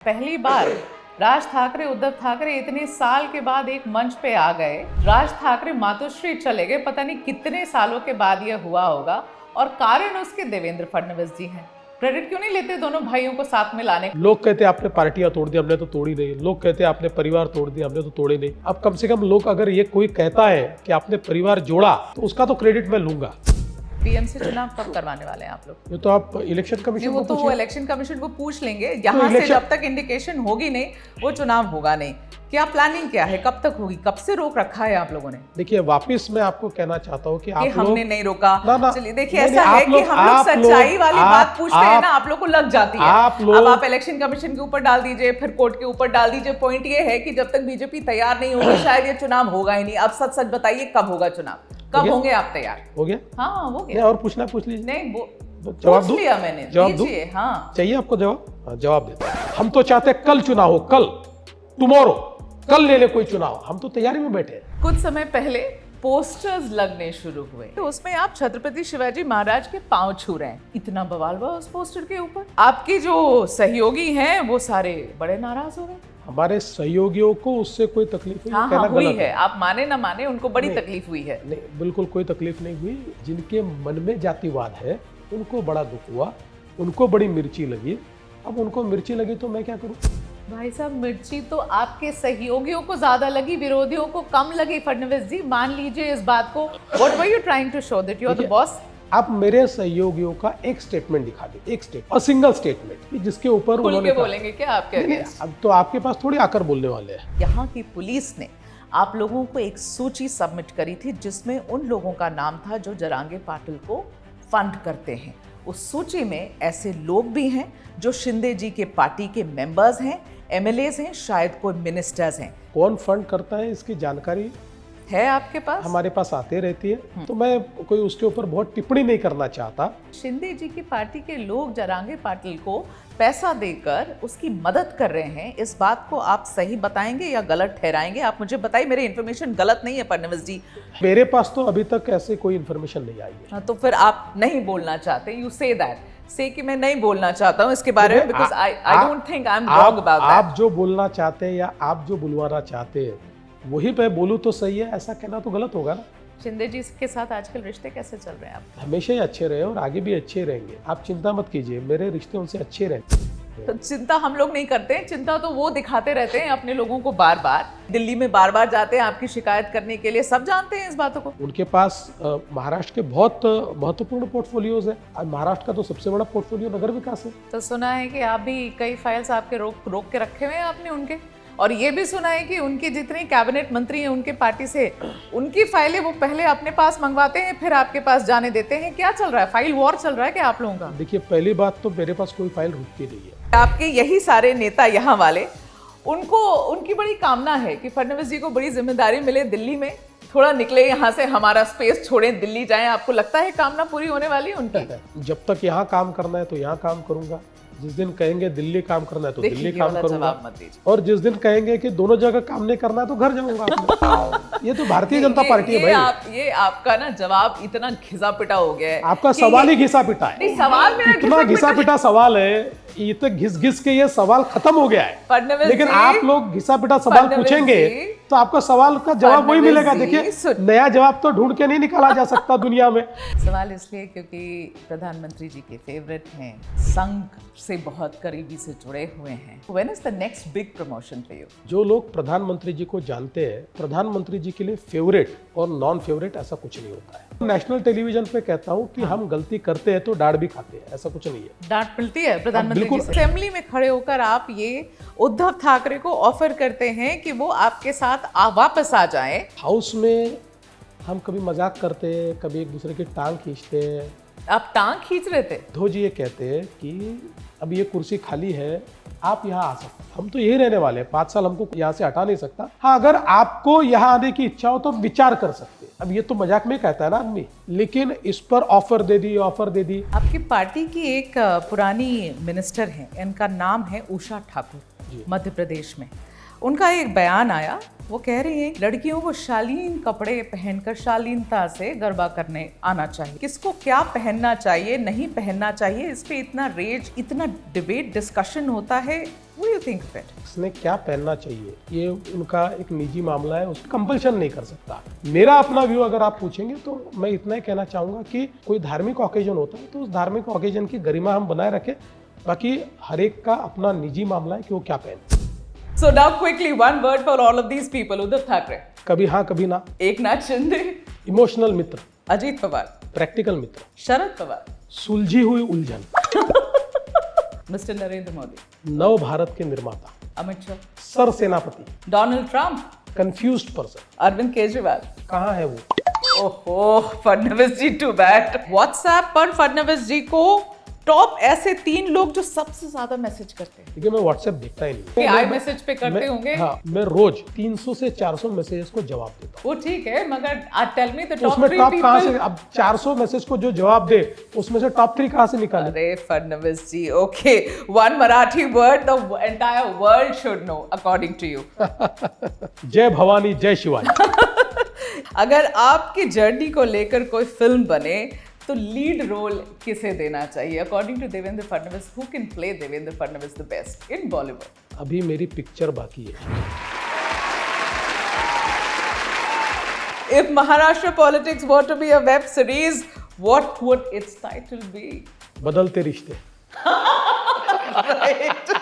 पहली बार राज ठाकरे उद्धव ठाकरे इतने साल के बाद एक मंच पे आ गए। राज ठाकरे मातोश्री चले गए, पता नहीं कितने सालों के बाद ये हुआ होगा, और कारण उसके देवेंद्र फडणवीस जी हैं। क्रेडिट क्यों नहीं लेते दोनों भाइयों को साथ में लाने? लोग कहते हैं आपने पार्टियां तोड़ दी, हमने तो तोड़ी नहीं। लोग कहते हैं आपने परिवार तोड़ दिया, हमने तो तोड़े नहीं। अब कम से कम लोग अगर ये कोई कहता है कि आपने परिवार जोड़ा तो उसका तो क्रेडिट मैं लूंगा। पीएम से चुनाव कब करवाने वाले हैं आप लोग? ये तो आप इलेक्शन कमीशन वो तो वो इलेक्शन कमीशन को पूछ लेंगे। यहाँ से जब तक इंडिकेशन होगी नहीं वो चुनाव होगा नहीं। क्या प्लानिंग क्या है, कब तक होगी, कब से रोक रखा है आप लोगों ने? देखिए वापस मैं आपको कहना चाहता हूँ कि आप हमने नहीं रोका। चलिए देखिए, नहीं, ऐसा है कि हम लोग सच्चाई वाली बात पूछते हैं ना, आप लोग को लग जाती है। अब आप इलेक्शन कमीशन के ऊपर डाल दीजिए, फिर कोर्ट के ऊपर डाल दीजिए। पॉइंट ये है कि जब तक बीजेपी तैयार नहीं होगी शायद ये चुनाव होगा ही नहीं। अब सच सच बताइए कब होगा चुनाव, कब होंगे आप तैयार? हो गया? हाँ हो गया। और पूछना पूछ लीजिए। नहीं जवाब पूछ लिया मैंने, जवाब दूं? हाँ चाहिए आपको जवाब? हाँ, जवाब देते हैं। हम तो चाहते हैं कल चुनाव हो, कल, टुमारो, कल ले ले कोई चुनाव। हम तो तैयारी में बैठे हैं। कुछ समय पहले पोस्टर्स लगने शुरू हुए तो उसमें आप छत्रपति शिवाजी महाराज के पांव छू रहे हैं। इतना बवाल हुआ उस पोस्टर के ऊपर। आपके जो सहयोगी हैं वो सारे बड़े नाराज हो गए। हमारे सहयोगियों को उससे कोई तकलीफ हुई? हाँ, हुई है। आप माने ना माने, उनको बड़ी तकलीफ हुई है। नहीं, बिल्कुल कोई तकलीफ नहीं हुई। जिनके मन में जातिवाद है उनको बड़ा दुख हुआ, उनको बड़ी मिर्ची लगी। अब उनको मिर्ची लगी तो मैं क्या करूं? भाई साहब, मिर्ची तो आपके सहयोगियों को ज्यादा लगी, विरोधियों को कम लगी। फडणवीस जी, मान लीजिए इस बात को। What were you trying to show that you are the boss? आप मेरे सहयोगियों का एक स्टेटमेंट दिखा दे, एक स्टेटमेंट, सिंगल स्टेटमेंट, जिसके ऊपर उन्होंने बोलेंगे क्या आपके अगेंस्ट? अब तो आपके पास थोड़ी आकर बोलने वाले हैं। यहाँ की पुलिस ने आप लोगों को एक सूची सबमिट करी थी जिसमें उन लोगों का नाम था जो जरांगे पाटिल को फंड करते हैं। उस सूची में ऐसे लोग भी हैं जो शिंदे जी के पार्टी के मेंबर्स हैं, एमएलएस हैं, शायद कोई मिनिस्टर्स हैं। कौन फंड करता है इसकी जानकारी है आपके पास? हमारे पास आते रहती है, तो मैं कोई उसके ऊपर बहुत टिप्पणी नहीं करना चाहता। शिंदे जी की पार्टी के लोग जरांगे पाटिल को पैसा देकर उसकी मदद कर रहे हैं। इस बात को आप सही बताएंगे या गलत ठहराएंगे? आप मुझे बताइए, मेरी इन्फॉर्मेशन गलत नहीं है फडणवीस जी? मेरे पास तो अभी तक ऐसे कोई इन्फॉर्मेशन नहीं आई है। तो फिर आप नहीं बोलना चाहते? यू से दैट, से कि मैं नहीं बोलना चाहता हूँ इसके बारे में, because I don't think I am wrong about that. आप जो बोलना चाहते हैं या आप जो बुलवाना चाहते हैं वही पे बोलूं तो सही है, ऐसा कहना तो गलत होगा ना। शिंदे जी के साथ आजकल रिश्ते कैसे चल रहे हैं आप? हमेशा ही अच्छे रहे और आगे भी अच्छे रहेंगे। आप चिंता मत कीजिए, मेरे रिश्ते उनसे अच्छे रहेंगे। तो चिंता हम लोग नहीं करते हैं, चिंता तो वो दिखाते रहते हैं अपने लोगों को। बार बार दिल्ली में बार बार जाते हैं आपकी शिकायत करने के लिए, सब जानते हैं इस बातों को। उनके पास महाराष्ट्र के बहुत महत्वपूर्ण पोर्टफोलियोज है। महाराष्ट्र का तो सबसे बड़ा पोर्टफोलियो नगर विकास है। तो सुना है कि आप भी कई फाइल्स आपके रोक के रखे हुए हैं आपने उनके, और ये भी सुना है कि उनके जितने कैबिनेट मंत्री हैं उनके पार्टी से, उनकी फाइलें वो पहले अपने पास मंगवाते हैं फिर आपके पास जाने देते हैं। क्या चल रहा है? फाइल वॉर चल रहा है क्या आप लोगों का? देखिए, पहली बात तो मेरे पास कोई फाइल रुकती नहीं है। आपके यही सारे नेता यहाँ वाले, उनकी बड़ी कामना है कि फडणवीस जी को बड़ी जिम्मेदारी मिले दिल्ली में, थोड़ा निकले यहाँ से, हमारा स्पेस छोड़ें, दिल्ली जाएं। आपको लगता है कामना पूरी होने वाली है उनकी? जब तक यहाँ काम करना है तो यहाँ काम करूंगा, जिस दिन कहेंगे दिल्ली काम करना है तो दिल्ली काम करूंगा, और जिस दिन कहेंगे कि दोनों जगह काम नहीं करना है तो घर जाऊंगा। ये तो भारतीय जनता पार्टी है भाई। ये आपका ना जवाब इतना घिसा पिटा हो गया है। आपका सवाल ही घिसा पिटा है। नहीं, सवाल मेरा इतना घिसा पिटा सवाल है, इतने घिस घिस के ये सवाल खत्म हो गया है। लेकिन आप लोग घिसा पिटा सवाल पूछेंगे तो आपका सवाल का जवाब वही मिलेगा। देखिए, नया जवाब तो ढूंढ के नहीं निकाला जा सकता दुनिया में। सवाल इसलिए क्योंकि प्रधानमंत्री जी के फेवरेट हैं, संघ से बहुत करीबी से जुड़े हुए हैं। When is the next big promotion for you? जो लोग प्रधानमंत्री जी को जानते हैं, प्रधानमंत्री जी के लिए फेवरेट और नॉन फेवरेट ऐसा कुछ नहीं होता है। नेशनल टेलीविजन पे कहता हूँ कि हम गलती करते हैं तो डांट भी खाते हैं, ऐसा कुछ नहीं है। डांट मिलती है प्रधानमंत्री जी से? असेंबली में खड़े होकर आप ये उद्धव ठाकरे को ऑफर करते हैं कि वो आपके साथ वापस आ जाए। हाउस में हम कभी मजाक करते हैं, कभी एक दूसरे की टांग खींचते हैं। आप टांग खींच रहे थे? धो जी ये कहते हैं कि अब ये कुर्सी खाली है, आप यहाँ आ सकते। हम तो यही रहने वाले हैं, 5 साल हमको यहाँ से हटा नहीं सकता। हाँ, अगर आपको यहाँ आने की इच्छा हो तो विचार कर सकते हैं। अब ये तो मजाक में कहता है ना आदमी, लेकिन इस पर ऑफर दे दी। आपकी पार्टी की एक पुरानी मिनिस्टर हैं, इनका नाम है उषा ठाकुर, मध्य प्रदेश में। उनका एक बयान आया, वो कह रही हैं लड़कियों को शालीन कपड़े पहनकर शालीनता से गरबा करने आना चाहिए। किसको क्या पहनना चाहिए, नहीं पहनना चाहिए, इस पे इतना रेज, इतना डिबेट, डिस्कशन होता है। What do you think of it? इसने क्या पहनना चाहिए ये उनका एक निजी मामला है, उसको कंपल्शन नहीं कर सकता। मेरा अपना व्यू अगर आप पूछेंगे तो मैं इतना ही कहना चाहूंगा कि कोई धार्मिक ओकेजन होता है तो उस धार्मिक ओकेजन की गरिमा हम बनाए रखें, बाकी हर एक का अपना निजी मामला है कि वो क्या पहने। So now quickly one word for all of these people. Uddhav Thackeray, कभी हाँ कभी ना, एकनाथ शिंदे, इमोशनल मित्र, अजीत पवार, प्रैक्टिकल मित्र, शरद पवार, सुलझी हुई उलझन, मिस्टर नरेंद्र मोदी, नव भारत के निर्माता, अमित शाह, सर सेनापति, Donald Trump, confused person, Arvind Kejriwal. कहाँ है वो? ओहो, Fadnavis ji too bad. WhatsApp पर फडणवीस जी को टॉप ऐसे 3 लोग जो सबसे ज्यादा मैसेज करते हैं। क्योंकि मैं व्हाट्सएप देखता ही नहीं। आई मैसेज पे करते होंगे। हाँ, मैं रोज 300 से 400 मैसेजेस को जवाब देता हूँ। वो ठीक है, मगर टेल मी द टॉप उसमें 3 टॉप कहाँ से? पीपल। अब 400 मैसेज को जो जवाब दे उसमें से टॉप 3 कहाँ से निकाले? अरे Fadnavis ji, okay, one Marathi word the entire world should know according to you. जय भवानी जय शिवाजी। अगर आपकी जर्नी को लेकर कोई फिल्म बने तो लीड रोल किसे देना चाहिए according to Devendra Fadnavis? Who can play Devendra Fadnavis the best in Bollywood? अभी मेरी पिक्चर बाकी है। If Maharashtra politics were to be a web series, what would its title be? बदलते रिश्ते। Right.